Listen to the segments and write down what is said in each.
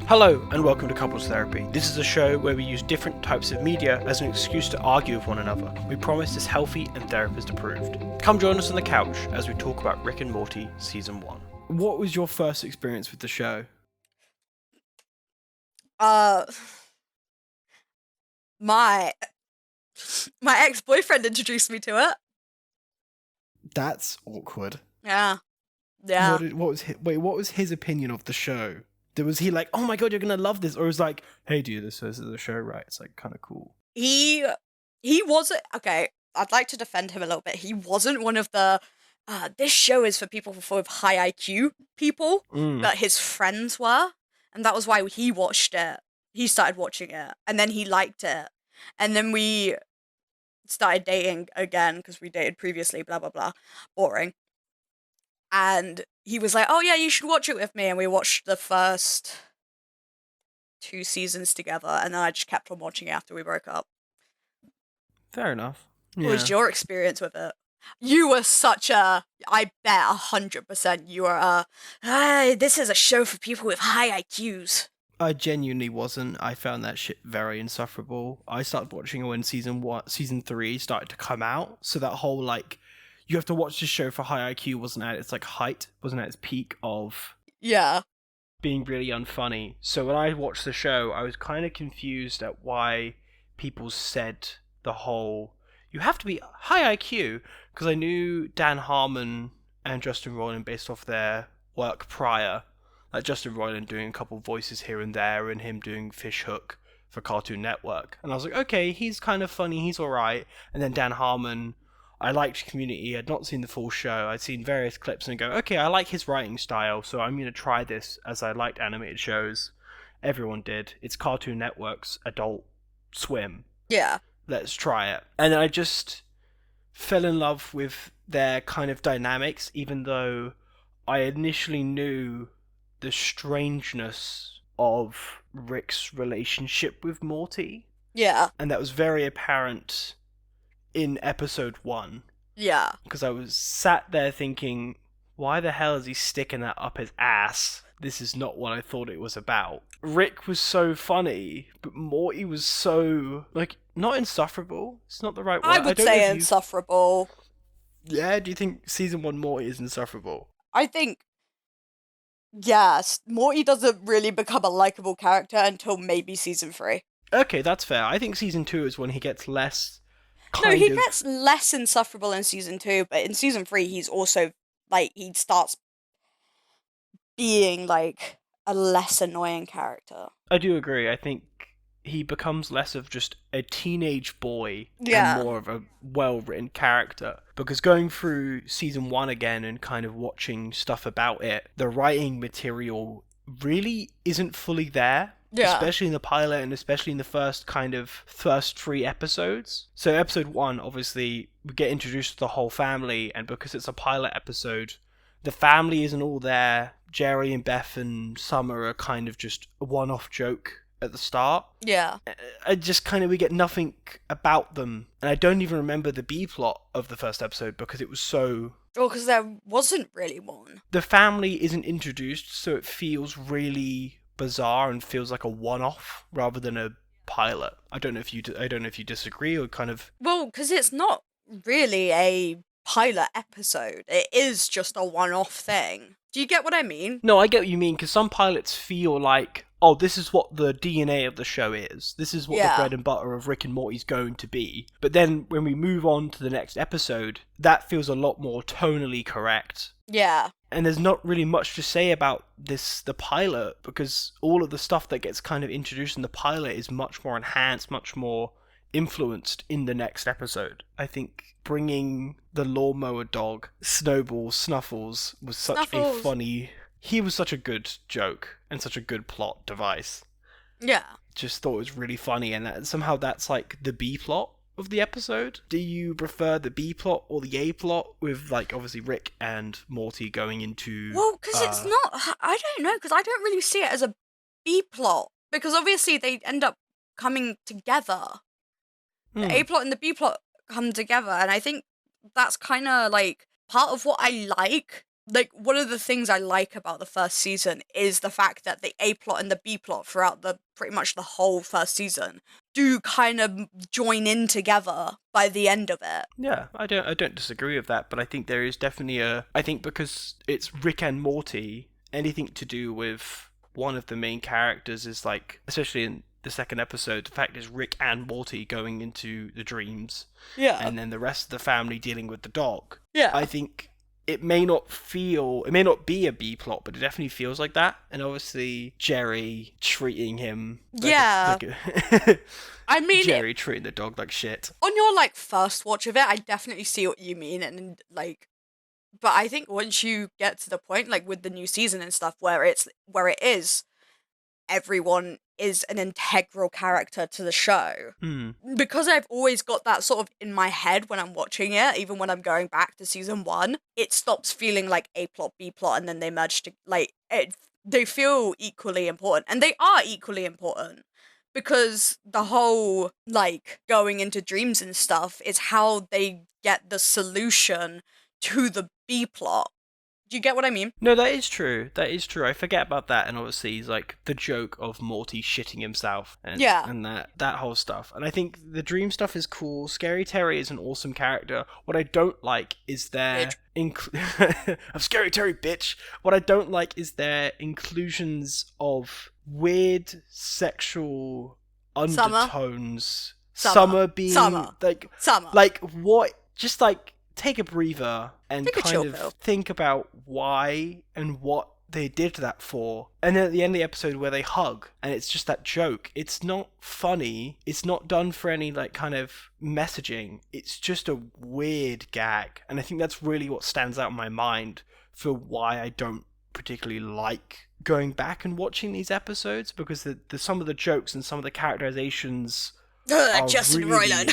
Hello and welcome to Couples Therapy. This is a show where we use different types of media as an excuse to argue with one another. We promise it's healthy and therapist approved. Come join us on the couch as we talk about Rick and Morty Season 1. What was your first experience with the show? My ex-boyfriend introduced me to it. That's awkward. Yeah. What was his opinion of the show? Was he like, oh my god, you're gonna love this? Or was like, hey dude, this is the show, right? It's like kind of cool. He wasn't, okay, I'd like to defend him a little bit. He wasn't one of the, this show is for people with high IQ people, but his friends were. And that was why he watched it. He started watching it. And then he liked it. And then we started dating again, because we dated previously, blah, blah, blah. Boring. And he was like, oh yeah, you should watch it with me. And we watched the first 2 seasons together. And then I just kept on watching it after we broke up. Fair enough. Yeah. What was your experience with it? You were such a, I bet 100% you were this is a show for people with high IQs. I genuinely wasn't. I found that shit very insufferable. I started watching it when season 3 started to come out. So that whole like, you have to watch this show for high IQ wasn't at its like height, wasn't at its peak of being really unfunny. So when I watched the show, I was kind of confused at why people said the whole, you have to be high IQ, because I knew Dan Harmon and Justin Roiland based off their work prior. Like Justin Roiland doing a couple voices here and there, and him doing Fish Hook for Cartoon Network. And I was like, okay, he's kind of funny, he's alright. And then Dan Harmon, I liked Community, I'd not seen the full show, I'd seen various clips and go, okay, I like his writing style, so I'm going to try this, as I liked animated shows. Everyone did. It's Cartoon Network's Adult Swim. Yeah. Let's try it. And then I just fell in love with their kind of dynamics, even though I initially knew the strangeness of Rick's relationship with Morty. Yeah. And that was very apparent in episode 1. Yeah. Because I was sat there thinking, why the hell is he sticking that up his ass? This is not what I thought it was about. Rick was so funny, but Morty was so, like, not insufferable. It's not the right word. I would say insufferable. Yeah? Do you think season 1 Morty is insufferable? I think, yes. Morty doesn't really become a likable character until maybe season 3. Okay, that's fair. I think season 2 is when he gets less gets less insufferable in season 2, but in season 3 he's also, like, he starts being, like, a less annoying character. I do agree. I think he becomes less of just a teenage boy and more of a well-written character. Because going through season 1 again and kind of watching stuff about it, the writing material really isn't fully there. Yeah. Especially in the pilot and especially in the first 3 episodes. So episode 1, obviously, we get introduced to the whole family, and because it's a pilot episode, the family isn't all there. Jerry and Beth and Summer are kind of just a one-off joke at the start. Yeah. I just we get nothing about them. And I don't even remember the B-plot of the first episode because it was so... Well, because there wasn't really one. The family isn't introduced, so it feels really bizarre and feels like a one-off rather than a pilot. I don't know if you disagree or kind of... Well, because it's not really a pilot episode. It is just a one-off thing. Do you get what I mean? No, I get what you mean, because some pilots feel like, oh, this is what the DNA of the show is. This is what the bread and butter of Rick and Morty's going to be. But then when we move on to the next episode, that feels a lot more tonally correct. Yeah. And there's not really much to say about the pilot, because all of the stuff that gets kind of introduced in the pilot is much more enhanced, much more influenced in the next episode. I think bringing the lawnmower dog, Snowball Snuffles, was such a funny... He was such a good joke and such a good plot device. Yeah. Just thought it was really funny, and somehow that's like the B plot of the episode. Do you prefer the B plot or the A plot with, like, obviously Rick and Morty going into... Well, because it's not... I don't know, because I don't really see it as a B plot. Because obviously they end up coming together. The A plot and the B plot come together, and I think that's kind of, like, part of what I like like, one of the things I like about the first season is the fact that the A plot and the B plot throughout the pretty much the whole first season do kind of join in together by the end of it. Yeah, I don't disagree with that, but I think there is definitely I think because it's Rick and Morty, anything to do with one of the main characters is like, especially in the second episode, the fact is Rick and Morty going into the dreams. Yeah. And then the rest of the family dealing with the dog. Yeah. I think it may not be a B plot, but it definitely feels like that. And obviously Jerry treating him I mean, Jerry treating the dog like shit. On your like first watch of it, I definitely see what you mean, and like, but I think once you get to the point, like with the new season and stuff, where it is everyone is an integral character to the show. Because I've always got that sort of in my head when I'm watching it, even when I'm going back to season 1, it stops feeling like A plot, B plot, and then they merge to they feel equally important, and they are equally important, because the whole like going into dreams and stuff is how they get the solution to the B plot. Do you get what I mean? No, that is true. I forget about that, and obviously he's like the joke of Morty shitting himself, and that whole stuff. And I think the dream stuff is cool. Scary Terry is an awesome character. What I don't like is their I'm Scary Terry, bitch. What I don't like is their inclusions of weird sexual undertones. Summer being like what? Just like. Take a breather and kind of think about why and what they did that for. And then at the end of the episode where they hug and it's just that joke, it's not funny, it's not done for any like kind of messaging, it's just a weird gag. And I think that's really what stands out in my mind for why I don't particularly like going back and watching these episodes, because the some of the jokes and some of the characterizations Justin Roiland.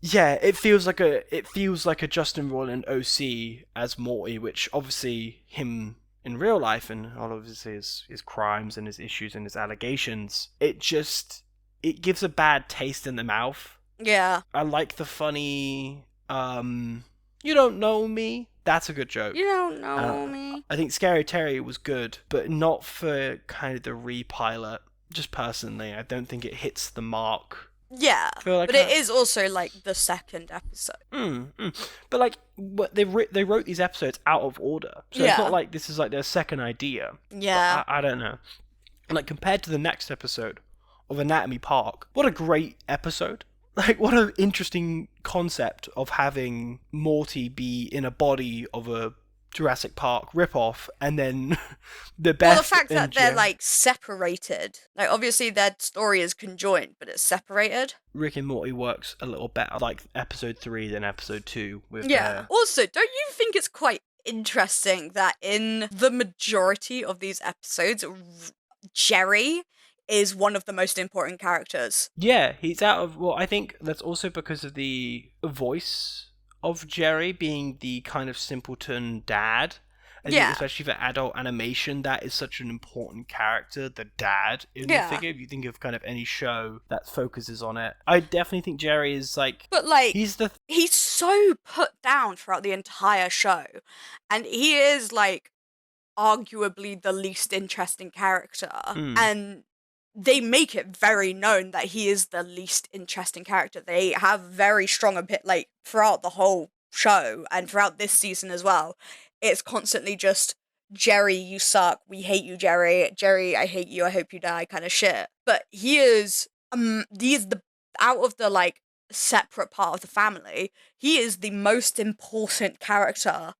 Yeah, it feels like a Justin Roiland OC as Morty, which obviously him in real life and all of his crimes and his issues and his allegations, it gives a bad taste in the mouth. Yeah. I like the funny you don't know me. That's a good joke. You don't know me. I think Scary Terry was good, but not for kind of the repilot. Just personally, I don't think it hits the mark. Yeah, like but it is also like the second episode. But like, they wrote these episodes out of order, so it's not like this is like their second idea. Yeah, I don't know. Like compared to the next episode of Anatomy Park, what a great episode! Like what an interesting concept of having Morty be in a body of a Jurassic Park ripoff, and then the best. Well, the fact that they're like separated, like obviously their story is conjoined, but it's separated. Rick and Morty works a little better, like episode 3 than episode 2. With Also, don't you think it's quite interesting that in the majority of these episodes, Jerry is one of the most important characters? Yeah, he's out of. Well, I think that's also because of the voice of Jerry being the kind of simpleton dad. I think especially for adult animation, that is such an important character, the dad in the figure. If you think of kind of any show that focuses on it, I definitely think Jerry is like. But like, he's so put down throughout the entire show, and he is like arguably the least interesting character, and they make it very known that he is the least interesting character. They have very strong like throughout the whole show and throughout this season as well. It's constantly just Jerry, you suck. We hate you, Jerry. Jerry, I hate you. I hope you die, kind of shit. But he is the out of the like separate part of the family. He is the most important character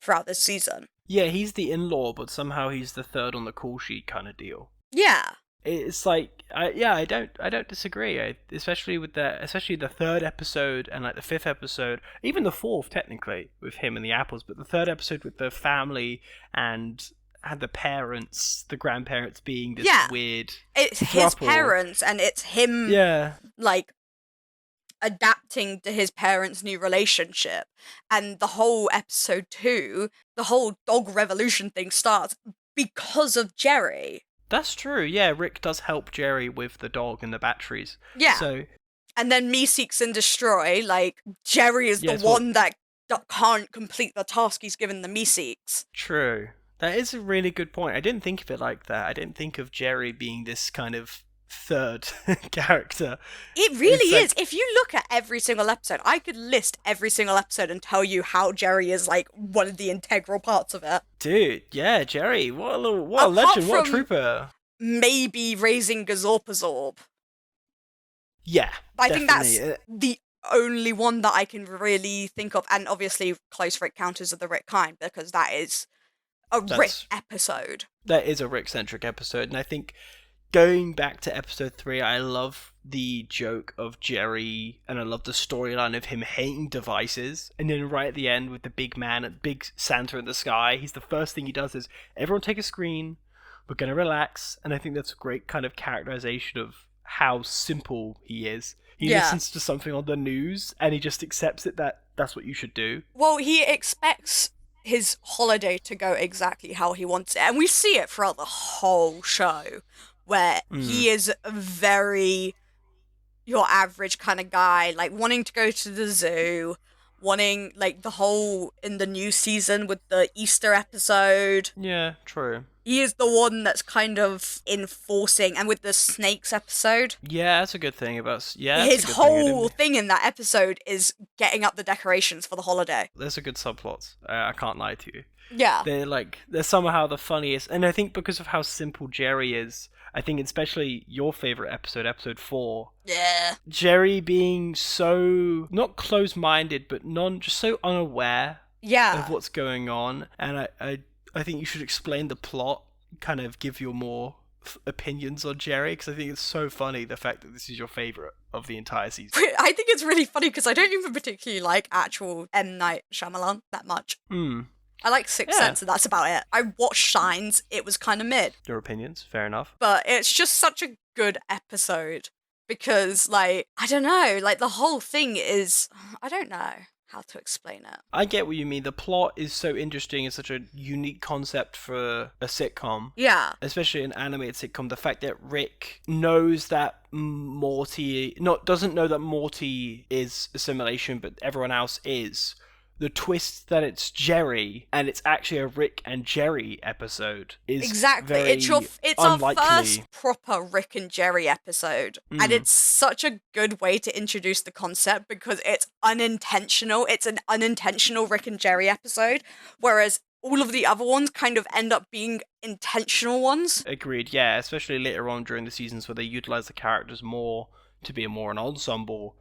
throughout this season. Yeah, he's the in-law, but somehow he's the third on the call sheet kind of deal. Yeah. It's like, I don't disagree. Especially the third episode and like the fifth episode, even the fourth technically with him and the apples, but the third episode with the family and the parents, the grandparents being this weird. It's his parents and it's him. Like adapting to his parents' new relationship, and the whole episode 2, the whole dog revolution thing starts because of Jerry. That's true, yeah, Rick does help Jerry with the dog and the batteries. Yeah. So, and then Me Seeks and Destroy, like, Jerry is the one that can't complete the task he's given the Meeseeks. True. That is a really good point. I didn't think of it like that. I didn't think of Jerry being this kind of third character. It really is. If you look at every single episode, I could list every single episode and tell you how Jerry is like one of the integral parts of it. Dude, yeah, Jerry, what a legend, what a trooper. Maybe raising Gazorpazorb. Yeah, I think that's the only one that I can really think of, and obviously close Rick counters of the Rick kind, because that is Rick episode. That is a Rick-centric episode, and I think going back to episode 3, I love the joke of Jerry, and I love the storyline of him hating devices, and then right at the end with the big man, big Santa in the sky, the first thing he does is, everyone take a screen, we're going to relax, and I think that's a great kind of characterization of how simple he is. He listens to something on the news, and he just accepts it that that's what you should do. Well, he expects his holiday to go exactly how he wants it, and we see it throughout the whole show, where he is very your average kind of guy, like wanting to go to the zoo, wanting like the whole in the new season with the Easter episode. Yeah, true. He is the one that's kind of enforcing, and with the snakes episode. Yeah, that's a good thing about. His whole thing in that episode is getting up the decorations for the holiday. There's a good subplot. I can't lie to you. Yeah. They're somehow the funniest, and I think because of how simple Jerry is, I think especially your favorite episode, episode 4. Yeah. Jerry being so not close-minded, but just so unaware. Yeah. Of what's going on, and I think you should explain the plot, kind of give your more opinions on Jerry, because I think it's so funny, the fact that this is your favourite of the entire season. I think it's really funny, because I don't even particularly like actual M. Night Shyamalan that much. I like Sixth Sense, and that's about it. I watched Shines, it was kind of mid. Your opinions, fair enough. But it's just such a good episode, because, like, I don't know, like, the whole thing is, I don't know how to explain it. I get what you mean. The plot is so interesting. It's such a unique concept for a sitcom. Yeah. Especially an animated sitcom. The fact that Rick knows that doesn't know that Morty is a simulation, but everyone else is. The twist that it's Jerry and it's actually a Rick and Jerry episode is exactly. It's unlikely. Our first proper Rick and Jerry episode, and it's such a good way to introduce the concept, because it's unintentional. It's an unintentional Rick and Jerry episode, whereas all of the other ones kind of end up being intentional ones. Agreed. Yeah, especially later on during the seasons where they utilize the characters more to be more an ensemble.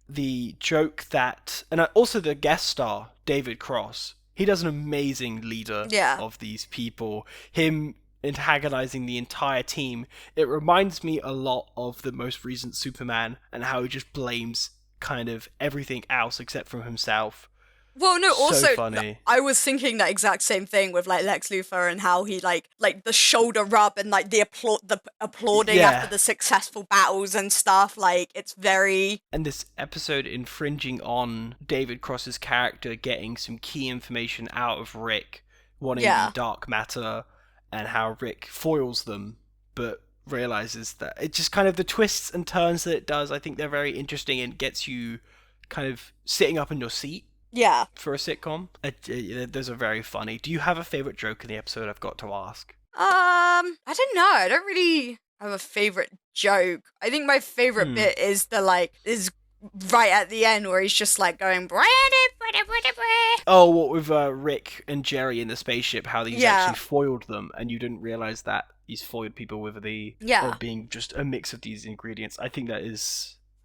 The joke that, and also the guest star, David Cross, he does an amazing leader of these people. Him antagonizing the entire team. It reminds me a lot of the most recent Superman and how he just blames kind of everything else except from himself. Well, no, also, so funny. I was thinking that exact same thing with, like, Lex Luthor and how he, like the shoulder rub and, like, the applauding after the successful battles and stuff. Like, it's very... And this episode infringing on David Cross's character getting some key information out of Rick, wanting the dark matter, and how Rick foils them, but realizes that it's just kind of the twists and turns that it does. I think they're very interesting and gets you kind of sitting up in your seat. Yeah. For a sitcom. Those are very funny. Do you have a favourite joke in the episode? I've got to ask. I don't know. I don't really have a favourite joke. I think my favourite bit is is right at the end where he's just like going... Oh, what with Rick and Jerry in the spaceship, how he's actually foiled them, and you didn't realise that he's foiled people with or being just a mix of these ingredients. I think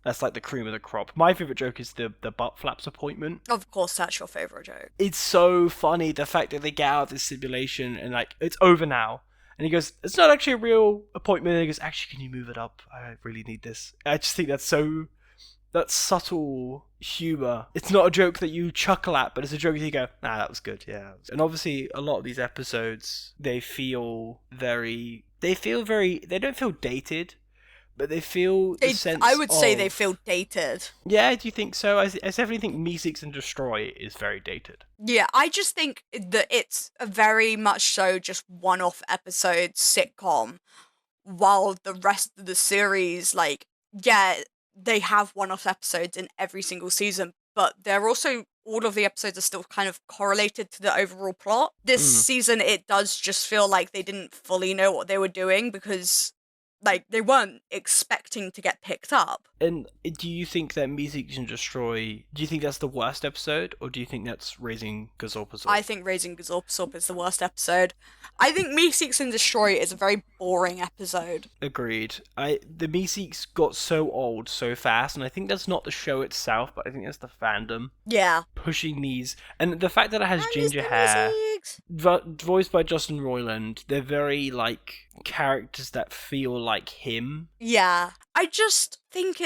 that's like the cream of the crop. My favourite joke is the butt flaps appointment. Of course, that's your favourite joke. It's so funny, the fact that they get out of this simulation and, like, it's over now. And he goes, it's not actually a real appointment. And he goes, actually, can you move it up? I really need this. I just think that's subtle humour. It's not a joke that you chuckle at, but it's a joke that you go, that was good, yeah. And obviously, a lot of these episodes, they don't feel dated. But they feel I would say they feel dated. Yeah, do you think so? I definitely think Meeseeks and Destroy is very dated. Yeah, I just think that it's a very much so just one-off episode sitcom, while the rest of the series, like, they have one-off episodes in every single season, but they're also all of the episodes are still kind of correlated to the overall plot. This season, it does just feel like they didn't fully know what they were doing because, like, they weren't expecting to get picked up. And do you think that Me Seeks and Destroy, do you think that's the worst episode, or do you think that's Raising Gazorpazorp? I think Raising Gazorpazorp is the worst episode. I think Me Seeks and Destroy is a very boring episode. Agreed. The Me Seeks got so old so fast, and I think that's not the show itself, but I think that's the fandom. Yeah. Pushing these, and the fact that it has ginger hair, voiced by Justin Roiland, they're very, like, characters that feel like him. Yeah. I just think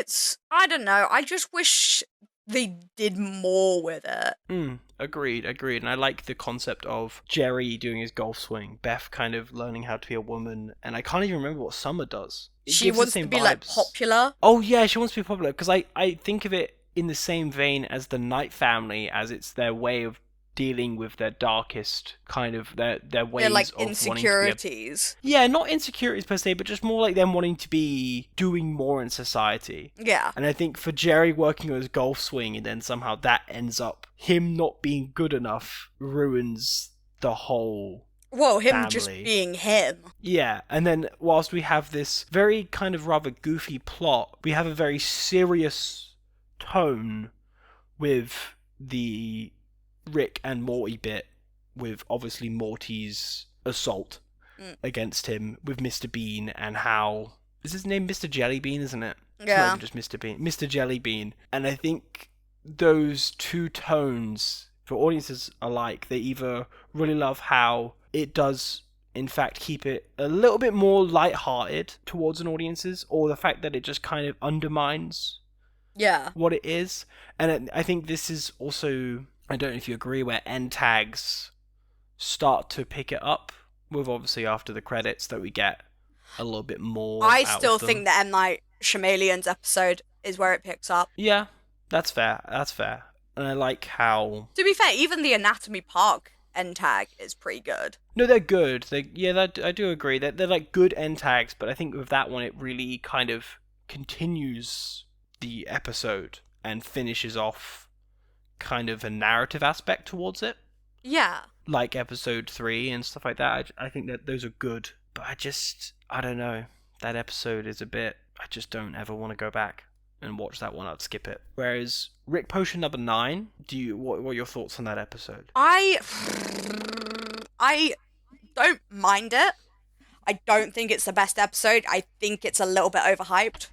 I don't know, I just wish they did more with it. Agreed. And I like the concept of Jerry doing his golf swing, Beth kind of learning how to be a woman, and I can't even remember what Summer does. She wants to be, like, popular. Oh yeah, she wants to be popular, because I think of it in the same vein as the Knight family, as it's their way of dealing with their darkest kind of their ways, like, of insecurities. Yeah, not insecurities per se, but just more like them wanting to be doing more in society. Yeah. And I think for Jerry working on his golf swing, and then somehow that ends up him not being good enough, ruins the whole him family. Just being him. Yeah, and then whilst we have this very kind of rather goofy plot, we have a very serious tone with the Rick and Morty bit, with obviously Morty's assault against him with Mr. Bean, and how is his name Mr. Jellybean, isn't it? Yeah. It's not even just Mr. Bean, Mr. Jellybean. And I think those two tones for audiences alike, they either really love how it does in fact keep it a little bit more lighthearted towards an audiences, or the fact that it just kind of undermines what it is. And I think this is also, I don't know if you agree, where end tags start to pick it up, with obviously after the credits that we get a little bit more. I still think the M. Night Shyamalan's episode is where it picks up. Yeah, that's fair. And I like how... To be fair, even the Anatomy Park end tag is pretty good. No, they're good. I do agree. They're like good end tags, but I think with that one, it really kind of continues the episode and finishes off kind of a narrative aspect towards it. Yeah. Like episode 3 and stuff like that. I think that those are good, but I don't know. That episode is a bit, I just don't ever want to go back and watch that one. I'd skip it. Whereas Rick Potion number 9, what are your thoughts on that episode? I don't mind it. I don't think it's the best episode. I think it's a little bit overhyped.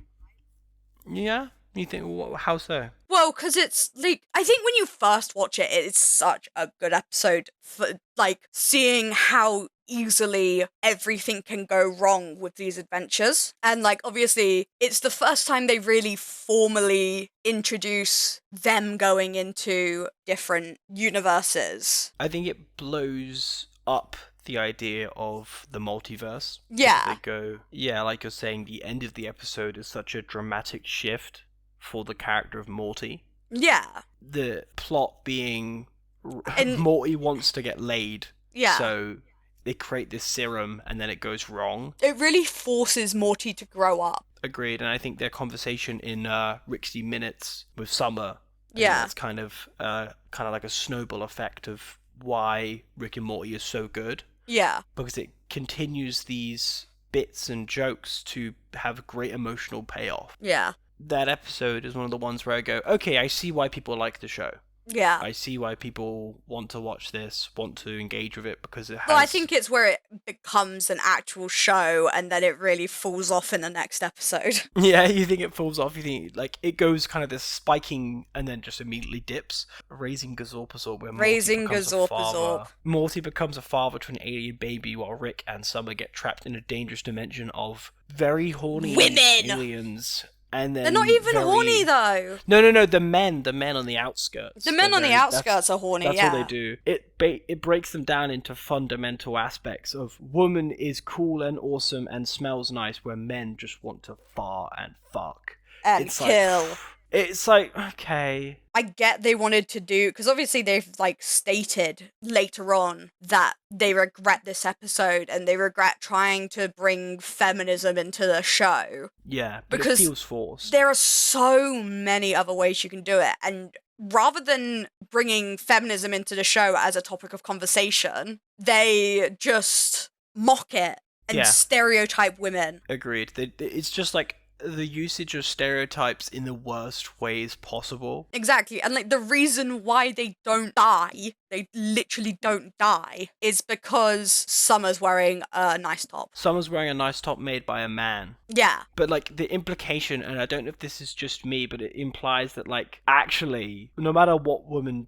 Yeah? You think, how so? Well, because it's, like, I think when you first watch it, it's such a good episode for, like, seeing how easily everything can go wrong with these adventures. And, like, obviously, it's the first time they really formally introduce them going into different universes. I think it blows up the idea of the multiverse. Yeah. They go, like you're saying, the end of the episode is such a dramatic shift for the character of Morty. Yeah. The plot being Morty wants to get laid. Yeah. So they create this serum and then it goes wrong. It really forces Morty to grow up. Agreed. And I think their conversation in Rixty Minutes with Summer, it's kind of like a snowball effect of why Rick and Morty is so good. Yeah. Because it continues these bits and jokes to have great emotional payoff. Yeah. That episode is one of the ones where I go, okay, I see why people like the show. Yeah. I see why people want to watch this, want to engage with it, because it has... Well, I think it's where it becomes an actual show and then it really falls off in the next episode. Yeah, you think it falls off, you think, like, it goes kind of this spiking and then just immediately dips. Raising Gazorpazorp, where Morty becomes a father to an alien baby, while Rick and Summer get trapped in a dangerous dimension of very horny aliens. And then they're not even horny, though. No, the men on the outskirts. The men on the outskirts are horny, that's all they do. It breaks them down into fundamental aspects of woman is cool and awesome and smells nice, where men just want to fart and fuck. And kill. It's like, okay. I get they wanted to do, because obviously they've, like, stated later on that they regret this episode and they regret trying to bring feminism into the show. Yeah, but because it feels forced. There are so many other ways you can do it, and rather than bringing feminism into the show as a topic of conversation, they just mock it and stereotype women. Agreed. It's just like the usage of stereotypes in the worst ways possible. Exactly. And like the reason why they don't die, they literally don't die, is because Summer's wearing a nice top. Summer's wearing a nice top made by a man. Yeah. But like the implication, and I don't know if this is just me, but it implies that like actually, no matter what women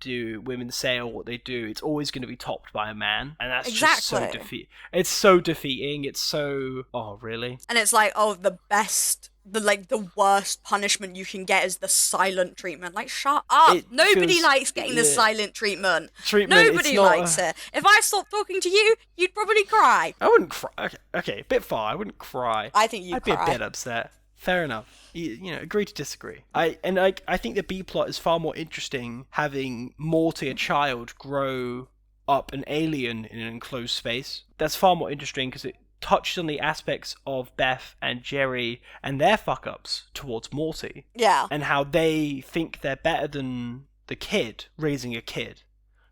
say or what they do, it's always going to be topped by a man. And that's just so defeating. It's so defeating. It's so, oh really? And it's like, oh, the worst punishment you can get is the silent treatment. Like, shut up. Nobody likes getting the silent treatment. Nobody likes it. If I stopped talking to you, you'd probably cry. I wouldn't cry. Okay, a bit far. I wouldn't cry. I think you'd cry. I'd be a bit upset. Fair enough. You know, agree to disagree. I think the B plot is far more interesting having Morty, a child, grow up an alien in an enclosed space. That's far more interesting because it touched on the aspects of Beth and Jerry and their fuck-ups towards Morty. Yeah. And how they think they're better than the kid raising a kid.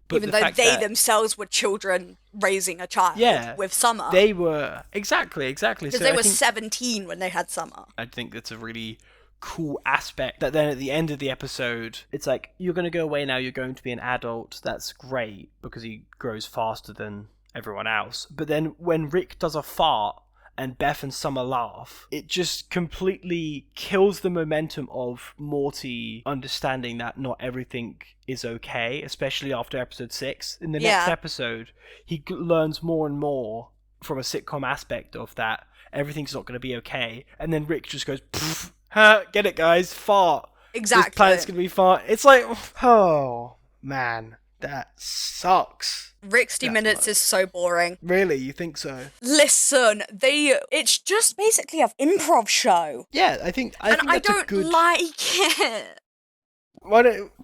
But even though they themselves were children raising a child with Summer. They were. Exactly. Because they were 17 when they had Summer. I think that's a really cool aspect that then at the end of the episode, it's like, you're going to go away now, you're going to be an adult. That's great because he grows faster than everyone else. But then when Rick does a fart and Beth and Summer laugh, it just completely kills the momentum of Morty understanding that not everything is okay, especially after episode 6. In the next episode, he learns more and more from a sitcom aspect of that everything's not going to be okay, and then Rick just goes, get it guys, fart. Exactly. This planet's going to be fart. It's like, oh man, that sucks. Rick's 60 Minutes is so boring. Really? You think so? Listen, it's just basically an improv show. Yeah, I think I don't like it.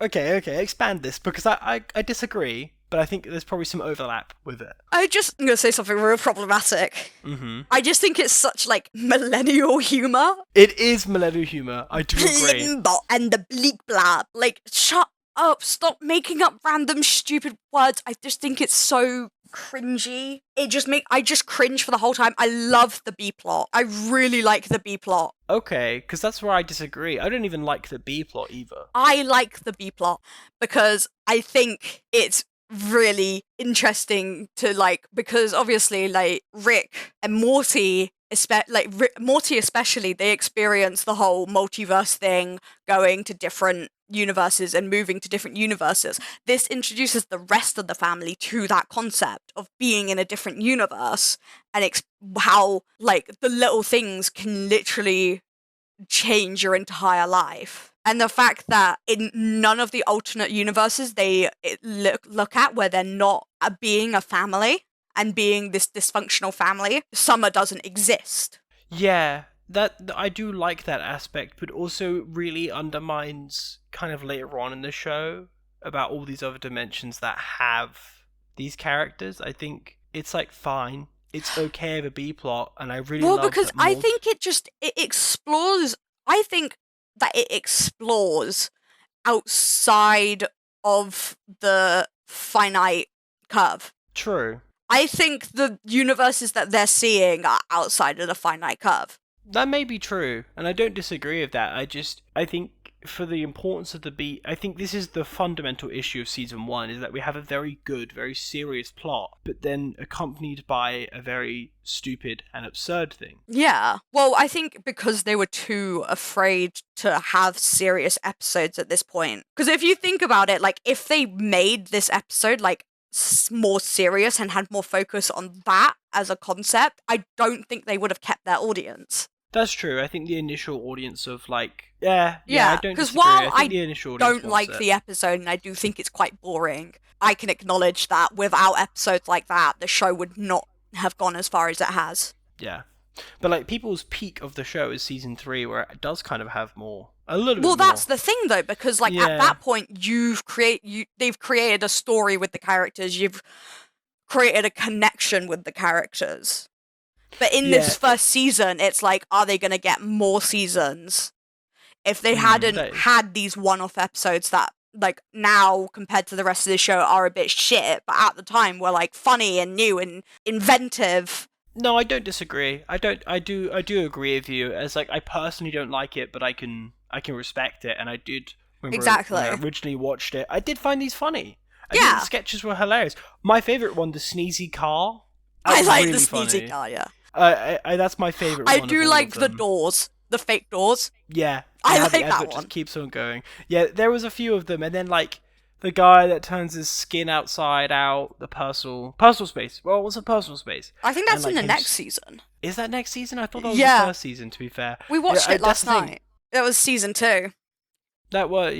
Okay, expand this, because I disagree, but I think there's probably some overlap with it. I'm going to say something real problematic. Mm-hmm. I just think it's such, like, millennial humour. It is millennial humour, I do agree. And the bleak blab. Like, shut up, stop making up random stupid words. I just think it's so cringy. I just cringe for the whole time. I love the B plot. I really like the B plot. Okay, because that's where I disagree. I don't even like the B plot either. I like the B plot because I think it's really interesting to like, because obviously like Rick and Morty, Morty especially, they experience the whole multiverse thing, going to different universes and moving to different universes. This introduces the rest of the family to that concept of being in a different universe and how like the little things can literally change your entire life. And the fact that in none of the alternate universes they look at where they're not being a family and being this dysfunctional family, Summer doesn't exist. Yeah, that I do like that aspect, but also really undermines kind of later on in the show about all these other dimensions that have these characters. I think it's like fine, it's okay with a B plot, and I really love because I think it explores. I think that it explores outside of the finite curve. True. I think the universes that they're seeing are outside of the finite curve. That may be true, and I don't disagree with that. I think for the importance of the beat, I think this is the fundamental issue of season 1, is that we have a very good, very serious plot, but then accompanied by a very stupid and absurd thing. Yeah. Well, I think because they were too afraid to have serious episodes at this point. Because if you think about it, like, if they made this episode, like, more serious and had more focus on that as a concept, I don't think they would have kept their audience. That's true. I think the initial audience of like, I don't disagree. Because while I the initial don't like the episode and I do think it's quite boring, I can acknowledge that without episodes like that, the show would not have gone as far as it has. Yeah. But like people's peak of the show is season 3, where it does kind of have more. A little bit more. Well, that's the thing though, because like at that point they've created a story with the characters, you've created a connection with the characters. But in this first season, it's like, are they going to get more seasons? If they hadn't had these one-off episodes that like now compared to the rest of the show are a bit shit, but at the time were like funny and new and inventive. No, I don't disagree. I do agree with you. As like, I personally don't like it, but I can respect it, and I did remember Exactly. when I originally watched it. I did find these funny. I Yeah. think the sketches were hilarious. My favorite one, the sneezy car. I like really the funny. sneezy car, yeah. That's my favorite. I one do of all like of the them. doors, the fake doors. Yeah, I how like the that advert one. just keeps on going. Yeah, there was a few of them, and then like the guy that turns his skin outside out, the personal space. Well, what's a personal space? I think that's And, like, in the him next season. Is that next season? I thought that was Yeah. the first season. To be fair, We watched it that's last the thing. night. It was season 2. That was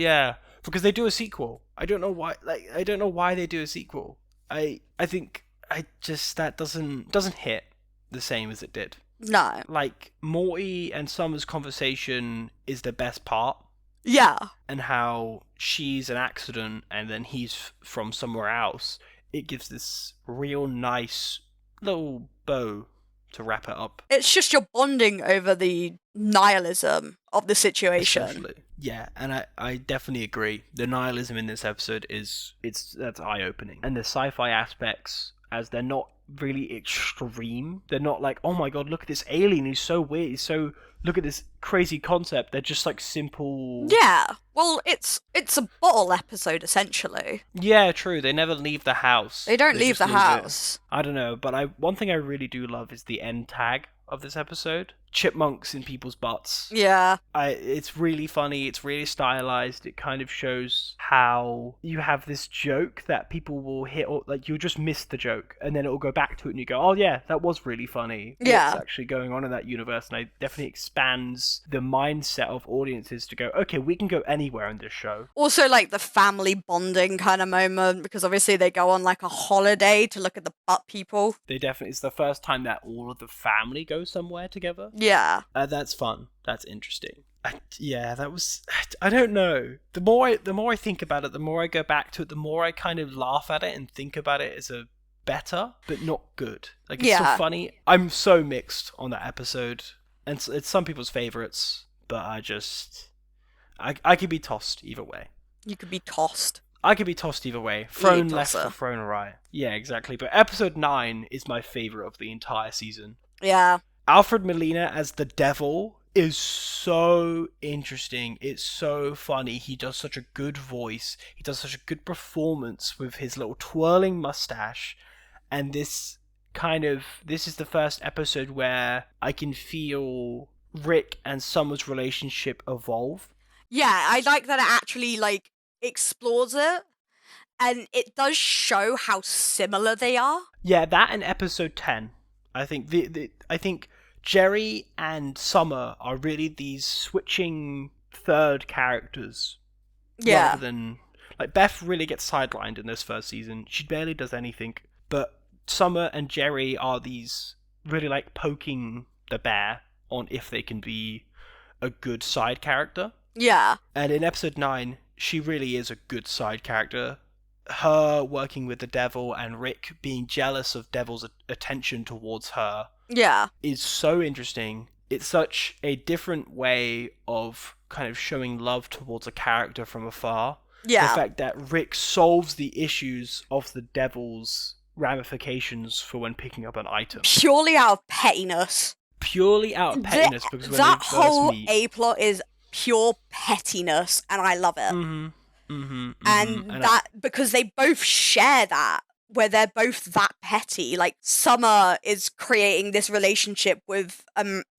because they do a sequel. I don't know why. Like, I don't know why they do a sequel. I think that doesn't hit the same as it did. No. Like, Morty and Summer's conversation is the best part. Yeah. And how she's an accident and then he's from somewhere else. It gives this real nice little bow to wrap it up. It's just you're bonding over the nihilism of the situation. Essentially. Yeah, and I definitely agree. The nihilism in this episode that's eye-opening. And the sci-fi aspects, as they're not really extreme. They're not like, oh my god, look at this alien, he's so weird, look at this crazy concept. They're just like simple. Yeah. Well, it's a bottle episode essentially. Yeah, true. They never leave the house. They don't leave the just house. I don't know, but one thing I really do love is the end tag of this episode. Chipmunks in people's butts. Yeah. It's really funny. It's really stylized. It kind of shows how you have this joke that people will hit, or like you'll just miss the joke, and then it'll go back to it, and you go, "Oh yeah, that was really funny." Yeah. What's actually going on in that universe? And it definitely expands the mindset of audiences to go, "Okay, we can go anywhere in this show." Also, like the family bonding kind of moment, because obviously they go on like a holiday to look at the butt people. It's the first time that all of the family go somewhere together. Yeah. That's fun. That's interesting. That was. I don't know. The more I think about it, the more I go back to it, the more I kind of laugh at it and think about it as a better, but not good. Like, it's so funny. I'm so mixed on that episode, and it's some people's favorites, but I could be tossed either way. You could be tossed. I could be tossed either way. Thrown left or thrown right. Yeah, exactly. But episode 9 is my favorite of the entire season. Yeah. Alfred Molina as the devil is so interesting. It's so funny. He does such a good voice. He does such a good performance with his little twirling mustache. And this is the first episode where I can feel Rick and Summer's relationship evolve. Yeah, I like that it actually like explores it, and it does show how similar they are. Yeah, that and episode 10. I think I think Jerry and Summer are really these switching third characters. Yeah. Rather than, like, Beth really gets sidelined in this first season. She barely does anything. But Summer and Jerry are these really like poking the bear on if they can be a good side character. Yeah. And in episode 9, she really is a good side character. Her working with the devil and Rick being jealous of Devil's attention towards her is so interesting. It's such a different way of kind of showing love towards a character from afar. Yeah. The fact that Rick solves the issues of the devil's ramifications for when picking up an item. Purely out of pettiness. Because when that they whole first meet, A-plot is pure pettiness, and I love it. And that, because they both share that, where they're both that petty. Like, Summer is creating this relationship with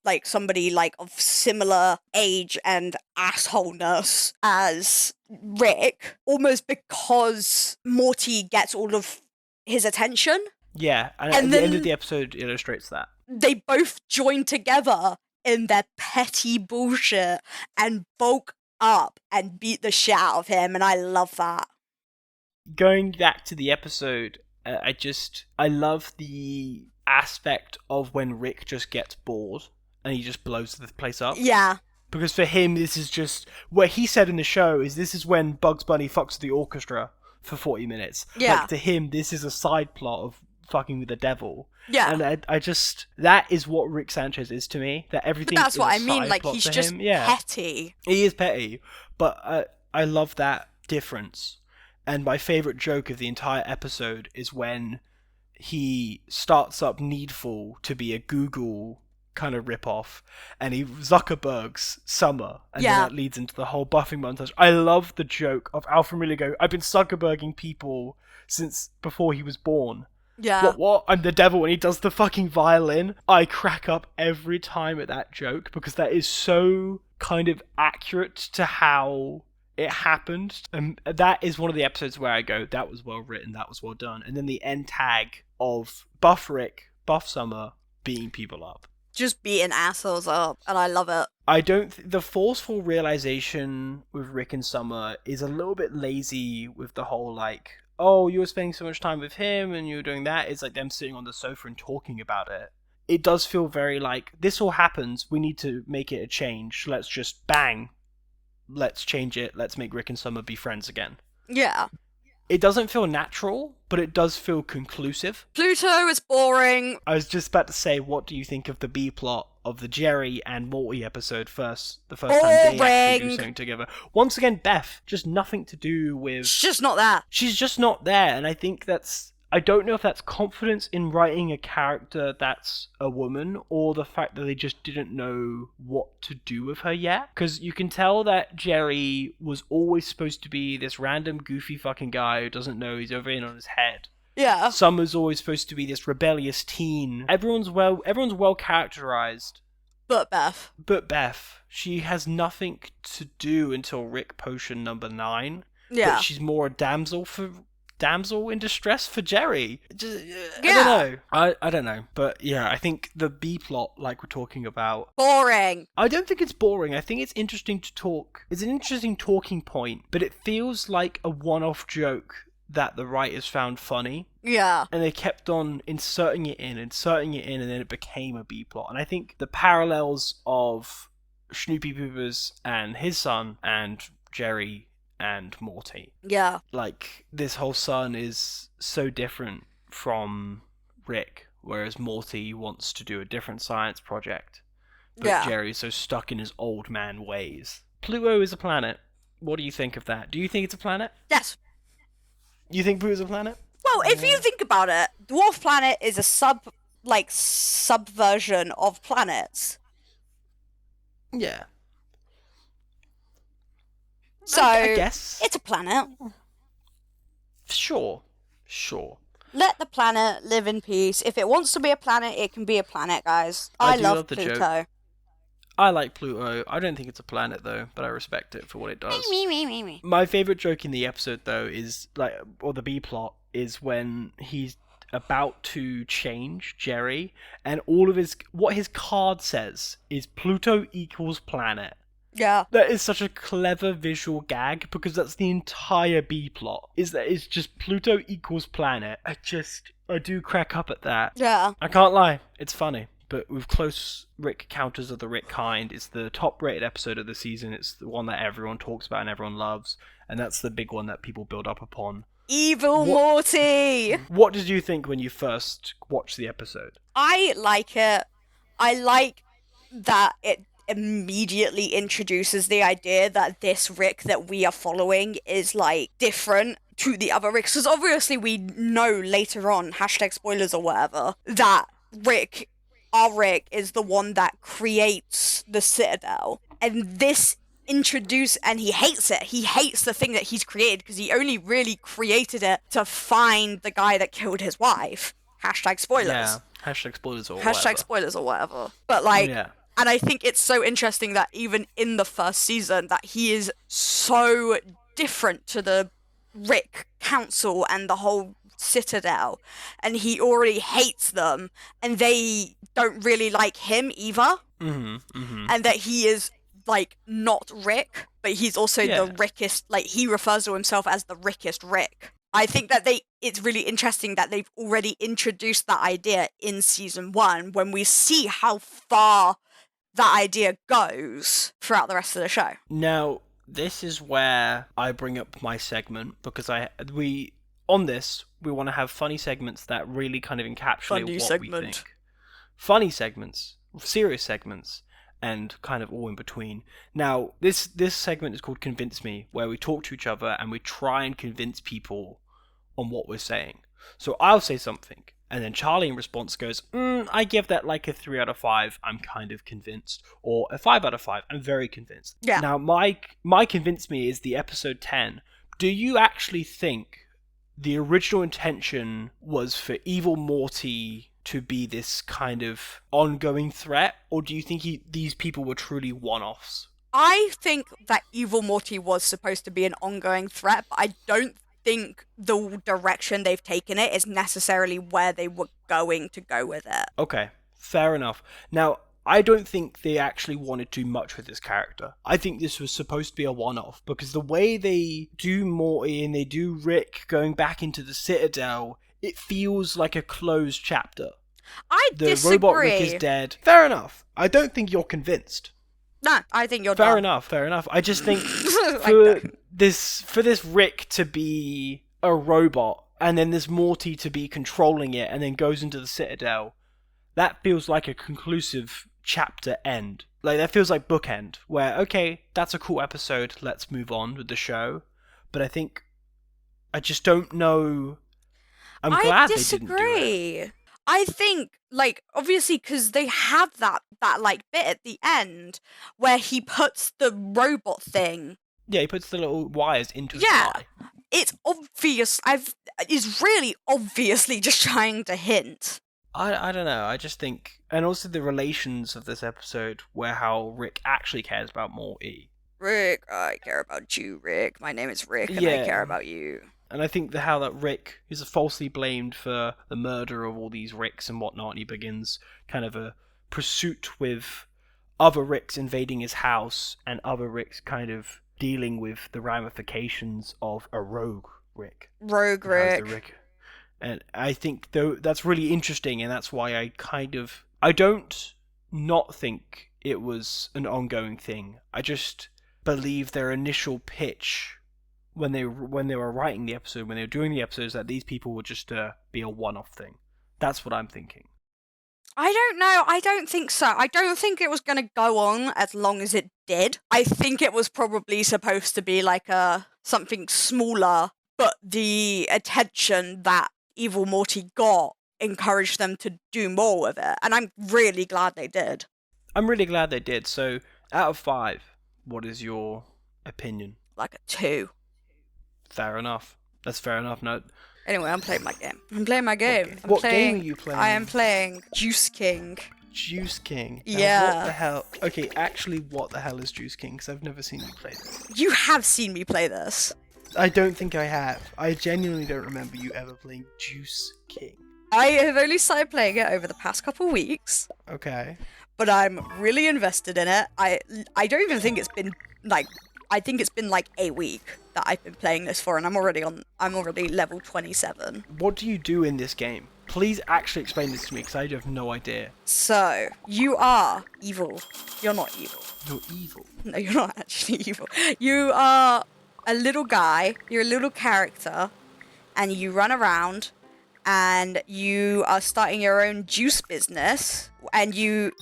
like somebody like of similar age and assholeness as Rick, almost because Morty gets all of his attention. Yeah, and at the end of the episode illustrates that. They both join together in their petty bullshit and bulk up and beat the shit out of him, and I love that. Going back to the episode, I love the aspect of when Rick just gets bored and he just blows the place up. Yeah. Because for him, this is just what he said in the show this is when Bugs Bunny fucks with the orchestra for 40 minutes. Yeah. Like, to him, this is a side plot of fucking with the devil. Yeah. And I just, that is what Rick Sanchez is to me. That everything. But that's is what a I mean. side Like, plot he's to just him. Yeah. petty. He is petty, but I love that difference. And my favorite joke of the entire episode is when he starts up Needful to be a Google kind of rip-off, and he Zuckerberg's Summer, and then that leads into the whole buffing montage. I love the joke of Alfred Miller go, I've been Zuckerberging people since before he was born. Yeah. What? I'm the devil, and he does the fucking violin. I crack up every time at that joke, because that is so kind of accurate to how it happened. And that is one of the episodes where I go, that was well written, that was well done. And then the end tag of Buff Rick, Buff Summer, beating people up. Just beating assholes up, and I love it. I don't... the forceful realization with Rick and Summer is a little bit lazy with the whole, like, oh, you were spending so much time with him and you were doing that. It's like them sitting on the sofa and talking about it. It does feel very like, this all happens, we need to make it a change. Let's just bang. Let's change it. Let's make Rick and Summer be friends again. Yeah. It doesn't feel natural, but it does feel conclusive. Pluto is boring. I was just about to say, what do you think of the B plot of the Jerry and Morty episode first? The first time they actually do something together. Once again, Beth, just nothing to do with... She's just not there. She's just not there, and I think that's... I don't know if that's confidence in writing a character that's a woman, or the fact that they just didn't know what to do with her yet. Because you can tell that Jerry was always supposed to be this random goofy fucking guy who doesn't know he's over in on his head. Yeah. Summer's always supposed to be this rebellious teen. Everyone's well characterized. But Beth, she has nothing to do until Rick Potion number 9. Yeah. But she's more a damsel in distress for Jerry. I don't know. I don't know. But yeah, I think the B plot, like we're talking about... boring. I don't think it's boring. I think it's interesting to talk. It's an interesting talking point, but it feels like a one-off joke that the writers found funny. Yeah. And they kept on inserting it in, and then it became a B plot. And I think the parallels of Snoopy Poopers and his son and Jerry and Morty. Yeah. Like, this whole son is so different from Rick, whereas Morty wants to do a different science project. But Jerry's so stuck in his old man ways. Pluto is a planet. What do you think of that? Do you think it's a planet? Yes. You think Pluto's a planet? Well, if you think about it, Dwarf Planet is a subversion of planets. Yeah. So, I guess. It's a planet. Sure. Let the planet live in peace. If it wants to be a planet, it can be a planet, guys. I love Pluto. Joke. I like Pluto. I don't think it's a planet, though, but I respect it for what it does. Me. My favorite joke in the episode, though, is, or the B plot, is when he's about to change Jerry, and what his card says is Pluto equals planet. Yeah. That is such a clever visual gag, because that's the entire B plot, is that it's just Pluto equals planet. I do crack up at that. Yeah. I can't lie, it's funny. But with Close Rick Counters of the Rick Kind, it's the top rated episode of the season. It's the one that everyone talks about and everyone loves, and that's the big one that people build up upon. Evil Morty! What did you think when you first watched the episode? I like it. I like that it immediately introduces the idea that this Rick that we are following is, like, different to the other Ricks. Because obviously we know later on, #spoilers or whatever, that our Rick is the one that creates the Citadel. And and he hates it. He hates the thing that he's created because he only really created it to find the guy that killed his wife. #spoilers. Yeah, #spoilers or whatever. #spoilers or whatever. But, like, and I think it's so interesting that even in the first season that he is so different to the Rick Council and the whole Citadel, and he already hates them, and they don't really like him either. And that he is, like, not Rick, but he's also the Rickest, like, he refers to himself as the Rickest Rick. I think that it's really interesting that they've already introduced that idea in season 1 when we see how far that idea goes throughout the rest of the show. Now, this is where I bring up my segment, because we want to have funny segments that really kind of encapsulate we think. Funny segments, serious segments, and kind of all in between. Now, this segment is called Convince Me, where we talk to each other and we try and convince people on what we're saying. So I'll say something, and then Charlie in response goes, I give that like a 3 out of 5, I'm kind of convinced. Or a 5 out of 5, I'm very convinced. Yeah. Now, my Convince Me is the episode 10. Do you actually think the original intention was for Evil Morty to be this kind of ongoing threat, or do you think these people were truly one-offs? I think that Evil Morty was supposed to be an ongoing threat, but I don't think the direction they've taken it is necessarily where they were going to go with it. Okay, fair enough. Now, I don't think they actually wanted to do much with this character. I think this was supposed to be a one-off, because the way they do Morty and they do Rick going back into the Citadel, it feels like a closed chapter. I disagree. The robot Rick is dead. Fair enough. I don't think you're convinced. No, I think you're fair done. Fair enough. I just think for this Rick to be a robot and then this Morty to be controlling it and then goes into the Citadel, that feels like a conclusive chapter end. Like, that feels like bookend, where, okay, that's a cool episode, let's move on with the show. But I just don't know. I'm glad they didn't do it. I think, like, obviously, because they have that like bit at the end where he puts the robot thing. Yeah, he puts the little wires into his eye. It's obvious. It's really obviously just trying to hint. I don't know. I just think, and also the relations of this episode, where how Rick actually cares about Morty. Rick, I care about you, Rick. My name is Rick, and I care about you. And I think how that Rick is falsely blamed for the murder of all these Ricks and whatnot, and he begins kind of a pursuit with other Ricks invading his house, and other Ricks kind of dealing with the ramifications of a rogue Rick. Rogue Rick. And I think that's really interesting, and that's why I don't not think it was an ongoing thing. I just believe their initial pitch when they were writing the episode, when they were doing the episodes, that these people would just be a one-off thing. That's what I'm thinking. I don't know. I don't think so. I don't think it was going to go on as long as it did. I think it was probably supposed to be like something smaller, but the attention that Evil Morty got encouraged them to do more with it, and I'm really glad they did. I'm really glad they did. So, out of 5, what is your opinion? Like a 2. Fair enough. That's fair enough. No. Anyway, I'm playing my game. Okay. What game are you playing? I am playing Juice King. Juice King? Now, yeah. What the hell? Okay, actually, what the hell is Juice King? Because I've never seen you play this. You have seen me play this. I don't think I have. I genuinely don't remember you ever playing Juice King. I have only started playing it over the past couple weeks. Okay. But I'm really invested in it. I don't even think it's been like... I think it's been like a week that I've been playing this for, and I'm already level 27. What do you do in this game? Please actually explain this to me, because I have no idea. So, you are evil. You're not evil. You're evil? No, you're not actually evil. You are a little guy, you're a little character, and you run around, and you are starting your own juice business, and you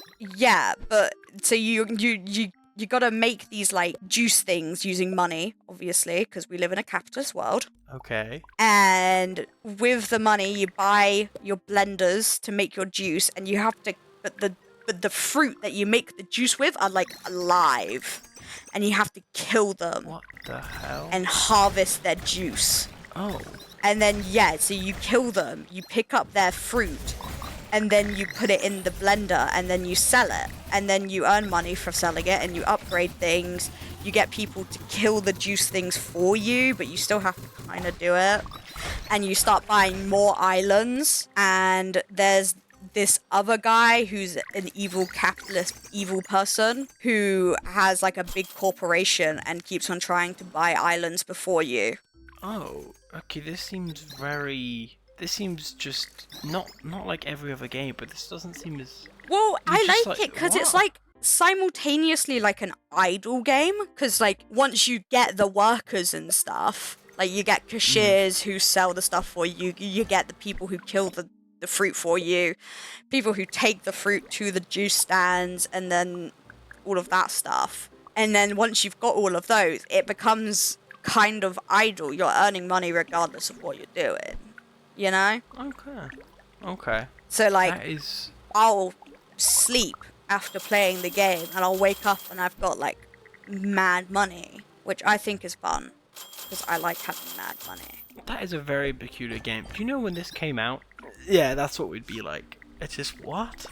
gotta make these, like, juice things using money, obviously, because we live in a capitalist world. Okay. And with the money, you buy your blenders to make your juice, and you have to... But the fruit that you make the juice with are, like, alive. And you have to kill them. What the hell? And harvest their juice. Oh. And then, so you kill them, you pick up their fruit, and then you put it in the blender, and then you sell it. And then you earn money for selling it, and you upgrade things. You get people to kill the juice things for you, but you still have to kind of do it. And you start buying more islands, and there's this other guy who's an evil capitalist, evil person, who has, like, a big corporation and keeps on trying to buy islands before you. Oh, okay, this seems just not like every other game, but this doesn't seem as... Well, I like it because it's, like, simultaneously, like, an idle game, because, like, once you get the workers and stuff, like, you get cashiers who sell the stuff for you, you get the people who kill the fruit for you, people who take the fruit to the juice stands, and then all of that stuff. And then once you've got all of those, it becomes kind of idle. You're earning money regardless of what you're doing, you know? Okay. So, like, That is... I'll sleep after playing the game, and I'll wake up and I've got, like, mad money, which I think is fun, because I like having mad money. That is a very peculiar game. Do you know when this came out? Yeah, that's what we'd be like. It's just, what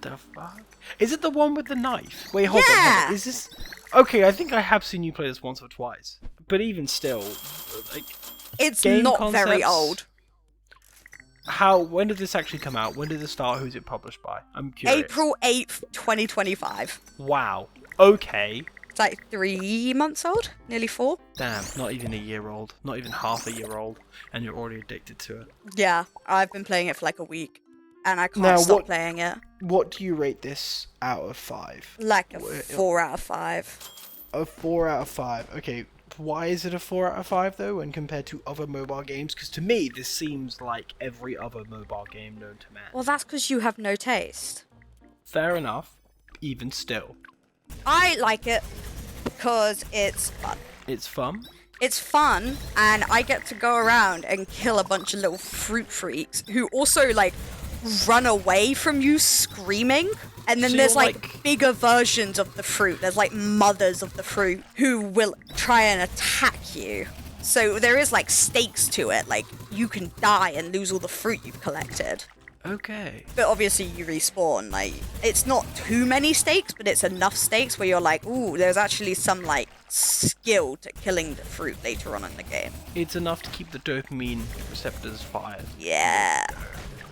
the fuck? Is it the one with the knife? Wait, hold on. Is this... Okay, I think I have seen you play this once or twice. But even still, like... It's not very old. When did this actually come out? When did it start? Who's it published by? I'm curious. April 8th, 2025. Wow. Okay. It's like 3 months old? Nearly 4? Damn, not even a year old. Not even half a year old. And you're already addicted to it. Yeah, I've been playing it for like a week. And I can't stop playing it. What do you rate this out of 5? Like a 4 out of 5. A 4 out of 5. Okay, why is it a 4 out of 5 though when compared to other mobile games? Because to me, this seems like every other mobile game known to man. Well, that's because you have no taste. Fair enough, even still. I like it because it's fun. It's fun? It's fun, and I get to go around and kill a bunch of little fruit freaks who also, like, run away from you screaming. And then there's like bigger versions of the fruit. There's like mothers of the fruit who will try and attack you. So there is like stakes to it. Like you can die and lose all the fruit you've collected. Okay. But obviously you respawn. Like it's not too many stakes, but it's enough stakes where you're like, ooh, there's actually some like skill to killing the fruit later on in the game. It's enough to keep the dopamine receptors fired. Yeah.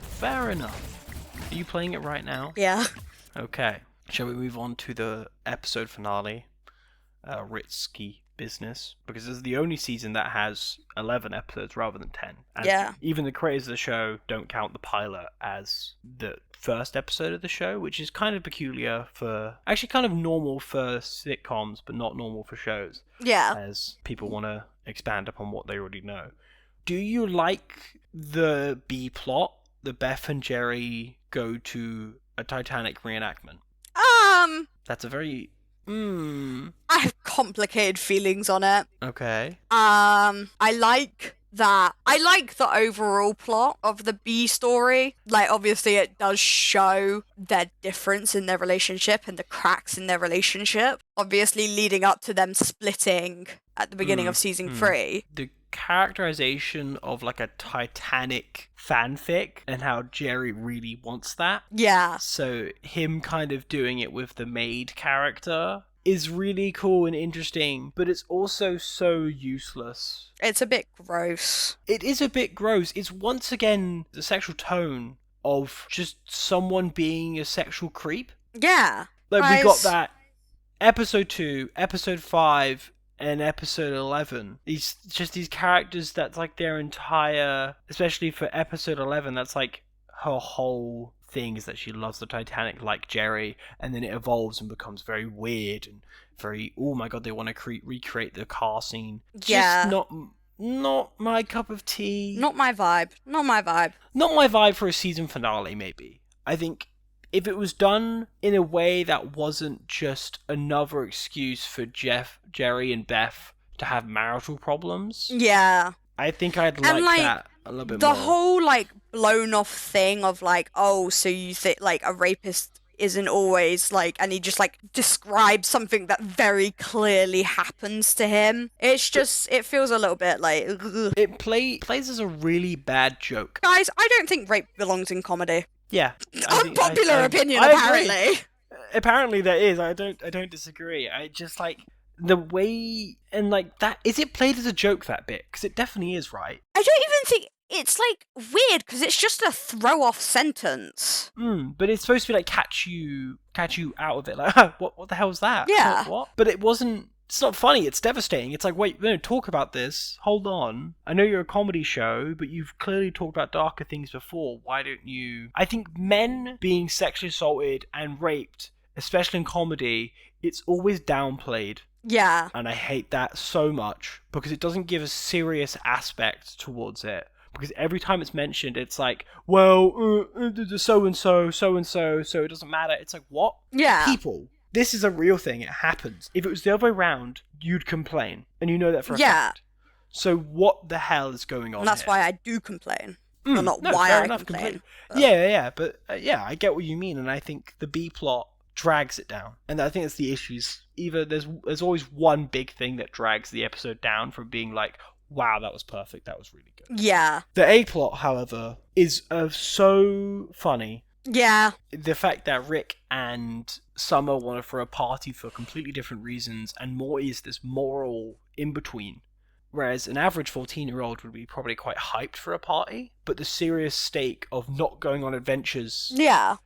Fair enough. Are you playing it right now? Yeah. Okay. Shall we move on to the episode finale? Risky business. Because this is the only season that has 11 episodes rather than 10. And yeah. Even the creators of the show don't count the pilot as the first episode of the show, which is kind of peculiar for... Actually kind of normal for sitcoms, but not normal for shows. Yeah. As people want to expand upon what they already know. Do you like the B plot? The Beth and Jerry go to a Titanic reenactment. That's a very... I have complicated feelings on it. Okay. I like that. I like the overall plot of the B story. Like, obviously it does show their difference in their relationship and the cracks in their relationship. Obviously leading up to them splitting at the beginning of season 3. The characterization of like a Titanic fanfic and how Jerry really wants that. Yeah. So him kind of doing it with the maid character is really cool and interesting, but it's also so useless. It's a bit gross. It is a bit gross. It's once again the sexual tone of just someone being a sexual creep. Yeah. Like we got that episode 2, episode 5, and episode 11. These characters that's like their entire, especially for episode 11, that's like her whole thing is that she loves the Titanic like Jerry, and then it evolves and becomes very weird and very, oh my god, they want to recreate the car scene. Yeah. Just not my cup of tea. Not my vibe. Not my vibe. Not my vibe for a season finale, maybe. I think if it was done in a way that wasn't just another excuse for Jerry and Beth to have marital problems. Yeah. I think I'd like that a little bit more. The whole, like, blown off thing of, like, oh, so you think, like, a rapist isn't always, like, and he just, like, describes something that very clearly happens to him. It's just, it feels a little bit like... Ugh. It plays as a really bad joke. Guys, I don't think rape belongs in comedy. Yeah. Unpopular opinion, apparently. Agree. Apparently there is. I don't disagree. I just like the way and like that. Is it played as a joke, that bit? Because it definitely is, right? I don't even think it's like weird because it's just a throw off sentence. But it's supposed to be like catch you out of it. Like what the hell's that? Yeah. What? But it wasn't. It's not funny, it's devastating. It's like, wait, no, talk about this. Hold on. I know you're a comedy show, but you've clearly talked about darker things before. Why don't you... I think men being sexually assaulted and raped, especially in comedy, it's always downplayed. Yeah. And I hate that so much, because it doesn't give a serious aspect towards it. Because every time it's mentioned, it's like, well, so-and-so, so-and-so, so it doesn't matter. It's like, what? Yeah. People. this is a real thing. It happens. If it was the other way around, you'd complain. And you know that for a fact. So what the hell is going on And that's here? why I do complain. Well, not why I complain. Yeah, but I get what you mean, and I think the B plot drags it down, and I think that's the issues. Either there's always one big thing that drags the episode down from being like, wow, that was perfect, that was really good. Yeah. The A plot, however, is so funny. Yeah. The fact that Rick and Summer want to throw a party for completely different reasons, and Morty is this moral in between. Whereas an average 14-year-old would be probably quite hyped for a party, but the serious stake of not going on adventures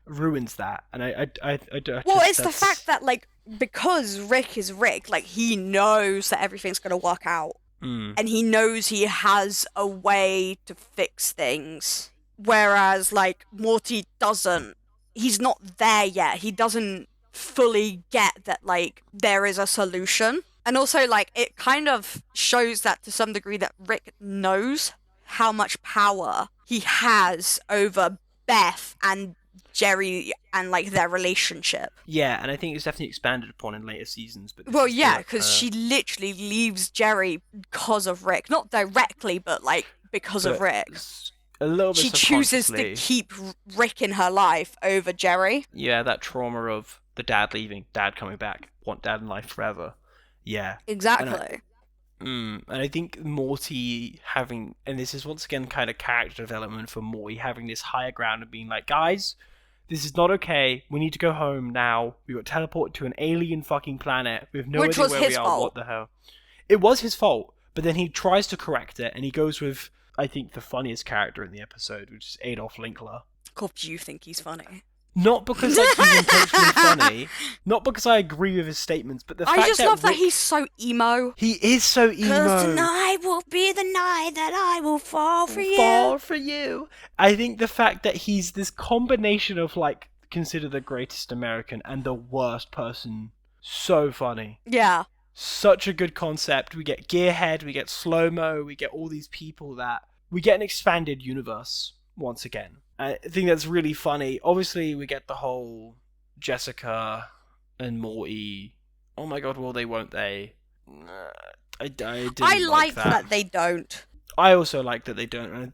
ruins that. And it's the fact that, like, because Rick is Rick, like, he knows that everything's going to work out. And he knows he has a way to fix things. Whereas, like, Morty doesn't. He's not there yet. He doesn't fully get that, like, there is a solution. And also, like, it kind of shows that to some degree that Rick knows how much power he has over Beth and Jerry and, like, their relationship. Yeah, and I think it's definitely expanded upon in later seasons. But because she literally leaves Jerry because of Rick. Not directly, but, like, because of Rick. A little bit she chooses to keep Rick in her life over Jerry. Yeah, that trauma of the dad leaving, dad coming back, want dad in life forever. Yeah. Exactly. And I think Morty having, and this is once again kind of character development for Morty, having this higher ground and being like, guys, this is not okay. We need to go home now. We got teleported to an alien fucking planet. We have no idea where we are. Fault. What the hell? It was his fault, but then he tries to correct it, and he goes with, I think, the funniest character in the episode, which is Adolf Linkler. God, you think he's funny? Not because like he's intentionally funny, not because I agree with his statements, but the fact that I just love that he's so emo. He is so emo. 'Cause tonight will be the night that I will fall for you. Fall for you. I think the fact that he's this combination of, like, considered the greatest American and the worst person, so funny. Yeah. Such a good concept. We get Gearhead, we get Slow-Mo, we get all these people that... We get an expanded universe, once again. I think that's really funny. Obviously, we get the whole Jessica and Morty. Oh my god, will they, won't they? I didn't like that they don't. I also like that they don't. And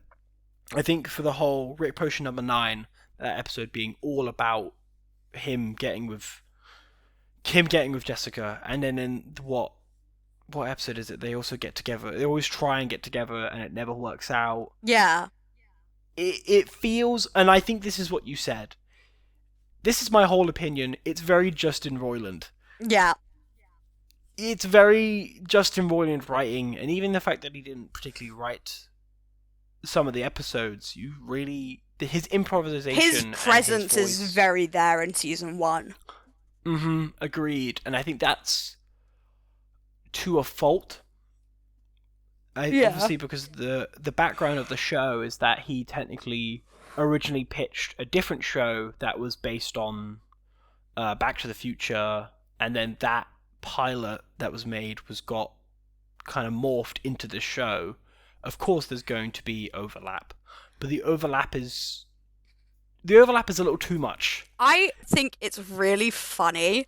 I think for the whole Rick Potion number 9, that episode being all about him getting with Jessica, and then in what episode is it? They also get together. They always try and get together, and it never works out. Yeah. It feels, and I think this is what you said. This is my whole opinion. It's very Justin Roiland. Yeah. It's very Justin Roiland writing, and even the fact that he didn't particularly write some of the episodes, his improvisation, his presence and his is very there in season 1. Agreed. And I think that's to a fault. Obviously, because the background of the show is that he technically originally pitched a different show that was based on Back to the Future, and then that pilot that was made got kind of morphed into the show. Of course, there's going to be overlap, but the overlap is a little too much. I think it's really funny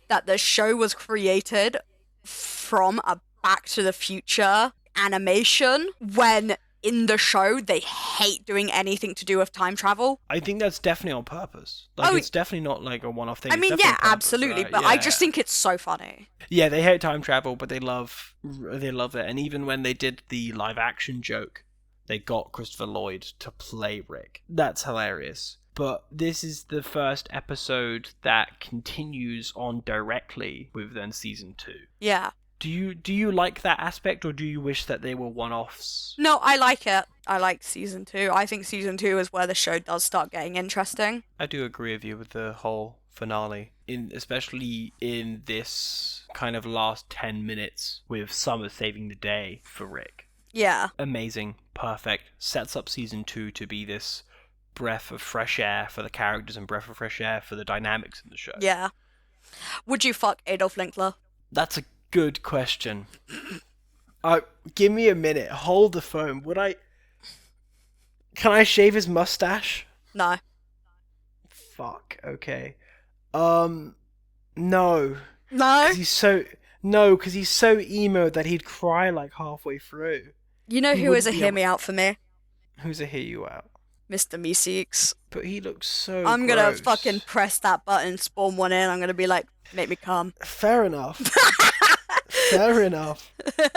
that the show was created from a Back to the Future animation when in the show they hate doing anything to do with time travel. I think that's definitely on purpose. It's definitely not like a one-off thing. I mean, yeah, absolutely, right? But yeah. I just think it's so funny. Yeah, they hate time travel, but they love it. And even when they did the live-action joke, they got Christopher Lloyd to play Rick. That's hilarious. But this is the first episode that continues on directly with then season 2. Yeah. Do you like that aspect, or do you wish that they were one-offs? No, I like it. I like season 2. I think season 2 is where the show does start getting interesting. I do agree with you with the whole finale, especially in this kind of last 10 minutes with Summer saving the day for Rick. Yeah. Amazing. Perfect. Sets up season 2 to be this breath of fresh air for the characters and breath of fresh air for the dynamics in the show. Yeah. Would you fuck Adolf Linkler? That's a good question. Give me a minute. Hold the phone. Can I shave his mustache? No. Fuck. Okay. No. No? Because he's so emo that he'd cry like halfway through. You know who is a hear me out for me? Who's a hear you out? Mr. Meeseeks. But he looks so I'm gross. gonna fucking press that button, spawn one in, I'm gonna be like, make me come. Fair enough. Fair enough.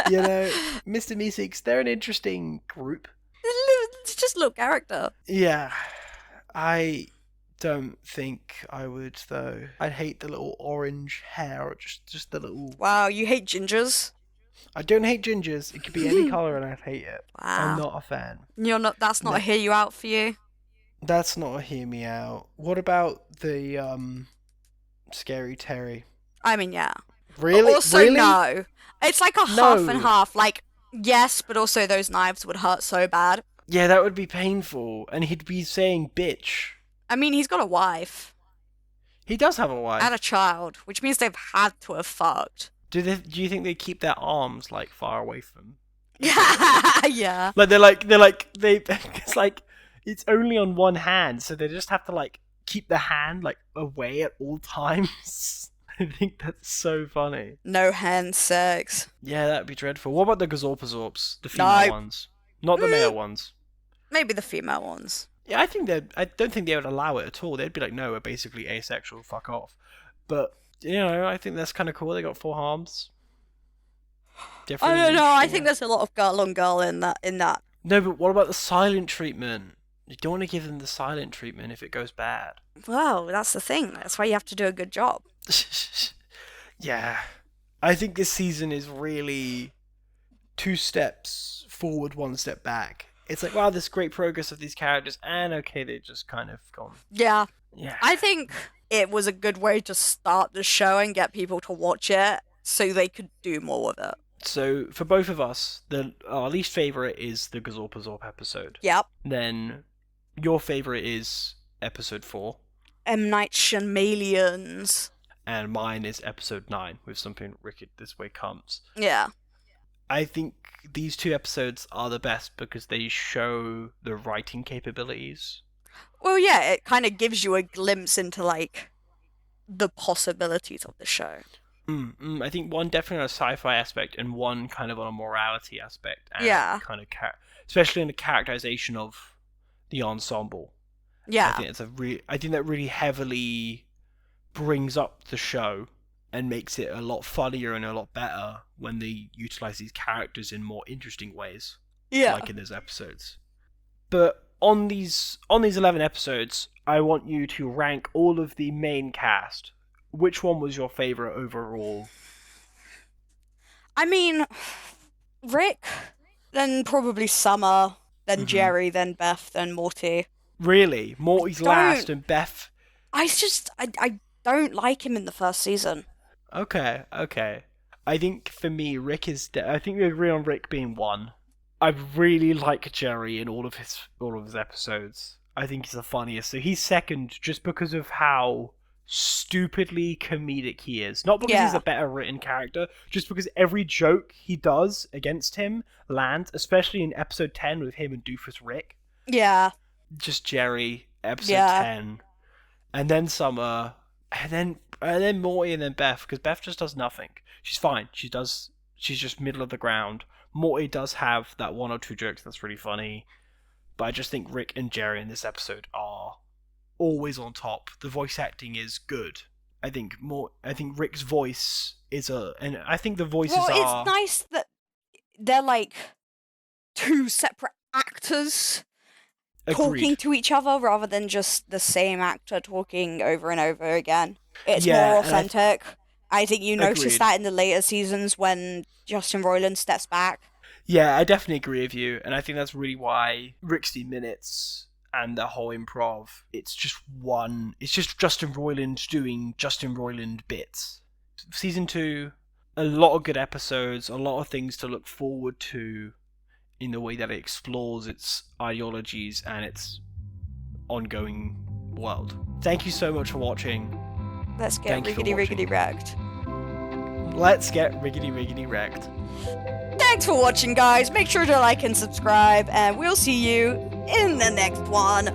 You know, Mr. Meeseeks, they're an interesting group. It's just a little character. Yeah. I don't think I would, though. I'd hate the little orange hair, or just the little... Wow, you hate gingers? I don't hate gingers. It could be any colour and I'd hate it. Wow. I'm not a fan. That's not a hear you out for you? That's not a hear me out. What about the, Scary Terry? I mean, yeah. Really? But also, really? no. It's like a half and half. Like, yes, but also those knives would hurt so bad. Yeah, that would be painful. And he'd be saying bitch. I mean, he's got a wife. He does have a wife. And a child, which means they've had to have fucked. Do you think they keep their arms like far away from? Yeah. Like it's like it's only on one hand, so they just have to like keep the hand like away at all times. I think that's so funny. No hand sex. Yeah, that'd be dreadful. What about the Gazorpazorps? The female ones, not the male ones. Maybe the female ones. Yeah, I don't think they would allow it at all. They'd be like, no, we're basically asexual. Fuck off. But you know, I think that's kind of cool. They got 4 arms. I don't know. I think there's a lot of girl on girl in that. No, but what about the silent treatment? You don't want to give them the silent treatment if it goes bad. Well, that's the thing. That's why you have to do a good job. Yeah. I think this season is really 2 steps forward, 1 step back. It's like, wow, there's great progress of these characters, and okay, they're just kind of gone. Yeah. Yeah. I think it was a good way to start the show and get people to watch it so they could do more with it. So, for both of us, our least favourite is the Gazorpazorp episode. Yep. Then, your favourite is episode 4. M. Night Shyamalan's. And mine is episode 9, with Something Wicked This Way Comes. Yeah. I think these 2 episodes are the best because they show the writing capabilities. Well, yeah, it kind of gives you a glimpse into, like, the possibilities of the show. I think one definitely on a sci-fi aspect and one kind of on a morality aspect. And yeah. Kind of especially in the characterization of the ensemble. Yeah. I think that really heavily brings up the show and makes it a lot funnier and a lot better when they utilize these characters in more interesting ways. Yeah. Like in those episodes. But on these 11 episodes, I want you to rank all of the main cast. Which one was your favorite overall? I mean, Rick, then probably Summer, then Jerry, then Beth, then Morty. Really? Morty's last and Beth? I don't like him in the first season. Okay. I think for me, I think we agree on Rick being 1. I really like Jerry in all of his episodes. I think he's the funniest. So he's 2nd just because of how stupidly comedic he is. Not because he's a better written character, just because every joke he does against him lands, especially in episode 10 with him and Doofus Rick. Yeah. Just Jerry, episode 10. And then Summer, and then Morty, and then Beth, because Beth just does nothing. She's fine. She's just middle of the ground. Morty does have that 1 or 2 jokes that's really funny, but I just think Rick and Jerry in this episode are always on top. The voice acting is good. I think Rick's voice and I think the voices are... Well, it's nice that they're like 2 separate actors talking to each other rather than just the same actor talking over and over again. It's more authentic. I think you notice that in the later seasons when Justin Roiland steps back. Yeah, I definitely agree with you, and I think that's really why Rick's minutes and the whole improv, it's just Justin Roiland doing Justin Roiland bits. Season 2, a lot of good episodes, a lot of things to look forward to in the way that it explores its ideologies and its ongoing world. Thank you so much for watching. Let's get riggedy wrecked. Let's get riggedy wrecked. Thanks for watching, guys. Make sure to like and subscribe, and we'll see you in the next one.